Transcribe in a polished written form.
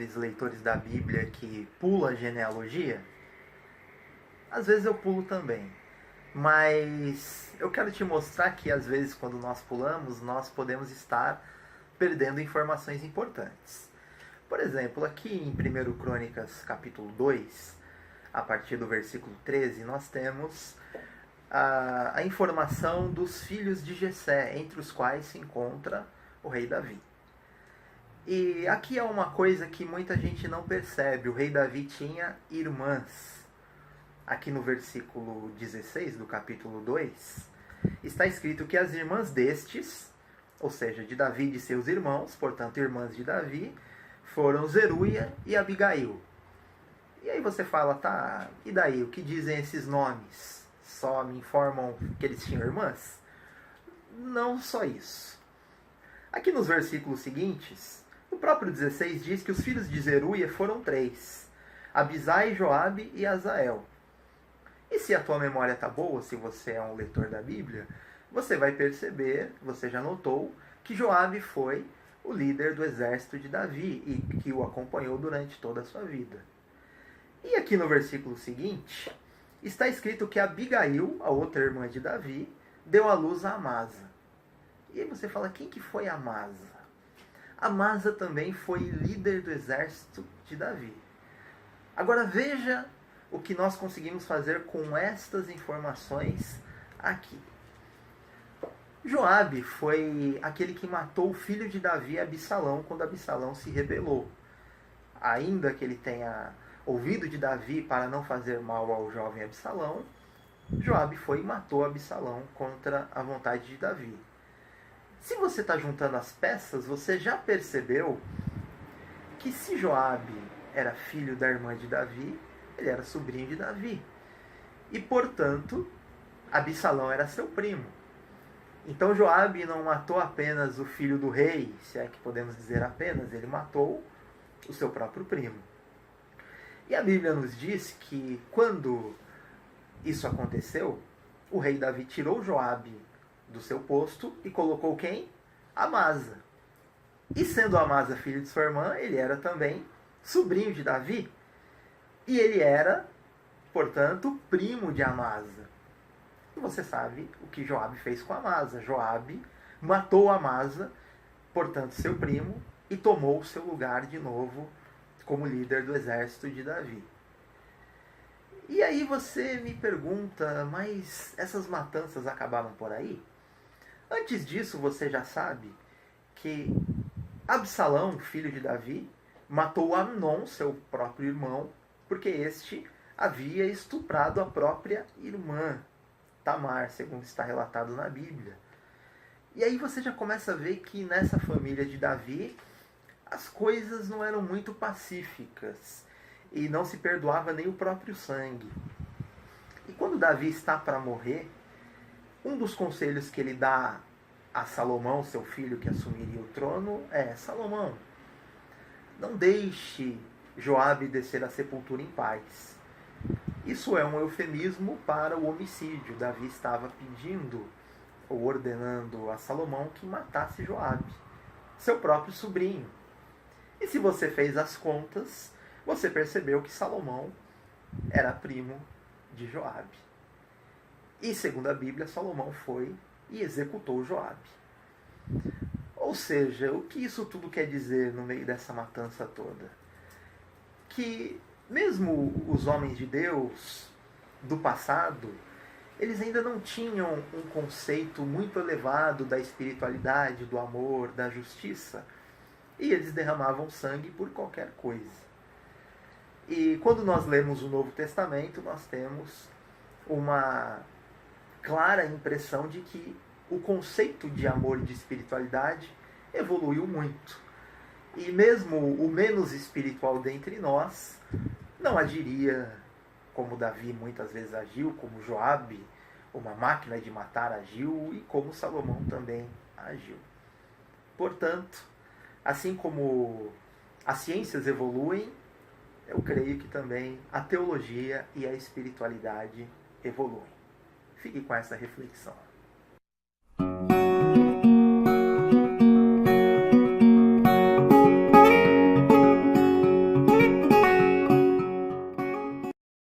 daqueles leitores da Bíblia que pula a genealogia? Às vezes eu pulo também. Mas eu quero te mostrar que às vezes quando nós pulamos, nós podemos estar perdendo informações importantes. Por exemplo, aqui em 1 Crônicas capítulo 2, a partir do versículo 13, nós temos a informação dos filhos de Jessé, entre os quais se encontra o rei Davi. E aqui é uma coisa que muita gente não percebe. O rei Davi tinha irmãs. Aqui no versículo 16 do capítulo 2, está escrito que as irmãs destes, ou seja, de Davi e de seus irmãos, portanto irmãs de Davi, foram Zeruia e Abigail. E aí você fala, tá, e daí? O que dizem esses nomes? Só me informam que eles tinham irmãs? Não só isso. Aqui nos versículos seguintes, o próprio 16 diz que os filhos de Zeruia foram 3. Abisai, Joabe e Azael. E se a tua memória está boa, se você é um leitor da Bíblia, você vai perceber, você já notou, que Joabe foi o líder do exército de Davi e que o acompanhou durante toda a sua vida. E aqui no versículo seguinte, está escrito que Abigail, a outra irmã de Davi, deu à luz a Amasa. E aí você fala, quem que foi Amasa? Amasa também foi líder do exército de Davi. Agora veja o que nós conseguimos fazer com estas informações aqui. Joabe foi aquele que matou o filho de Davi, Absalão, quando Absalão se rebelou. Ainda que ele tenha ouvido de Davi para não fazer mal ao jovem Absalão, Joabe foi e matou Absalão contra a vontade de Davi. Se você está juntando as peças, você já percebeu que se Joabe era filho da irmã de Davi, ele era sobrinho de Davi. E, portanto, Absalão era seu primo. Então Joabe não matou apenas o filho do rei, se é que podemos dizer apenas, ele matou o seu próprio primo. E a Bíblia nos diz que quando isso aconteceu, o rei Davi tirou Joabe do seu posto e colocou quem? Amasa. E sendo Amasa filho de sua irmã, ele era também sobrinho de Davi. E ele era, portanto, primo de Amasa. E você sabe o que Joabe fez com Amasa. Joabe matou Amasa, portanto, seu primo, e tomou o seu lugar de novo como líder do exército de Davi. E aí você me pergunta, mas essas matanças acabaram por aí? Antes disso, você já sabe que Absalão, filho de Davi, matou Amnon, seu próprio irmão, porque este havia estuprado a própria irmã, Tamar, segundo está relatado na Bíblia. E aí você já começa a ver que nessa família de Davi, as coisas não eram muito pacíficas e não se perdoava nem o próprio sangue. E quando Davi está para morrer, um dos conselhos que ele dá a Salomão, seu filho que assumiria o trono, é: Salomão, não deixe Joabe descer à sepultura em paz. Isso é um eufemismo para o homicídio. Davi estava pedindo ou ordenando a Salomão que matasse Joabe, seu próprio sobrinho. E se você fez as contas, você percebeu que Salomão era primo de Joabe. E segundo a Bíblia, Salomão foi e executou Joabe. Ou seja, o que isso tudo quer dizer no meio dessa matança toda? Que mesmo os homens de Deus do passado, eles ainda não tinham um conceito muito elevado da espiritualidade, do amor, da justiça. E eles derramavam sangue por qualquer coisa. E quando nós lemos o Novo Testamento, nós temos uma clara impressão de que o conceito de amor e de espiritualidade evoluiu muito. E mesmo o menos espiritual dentre nós não agiria como Davi muitas vezes agiu, como Joabe, uma máquina de matar, agiu, e como Salomão também agiu. Portanto, assim como as ciências evoluem, eu creio que também a teologia e a espiritualidade evoluem. Fique com essa reflexão.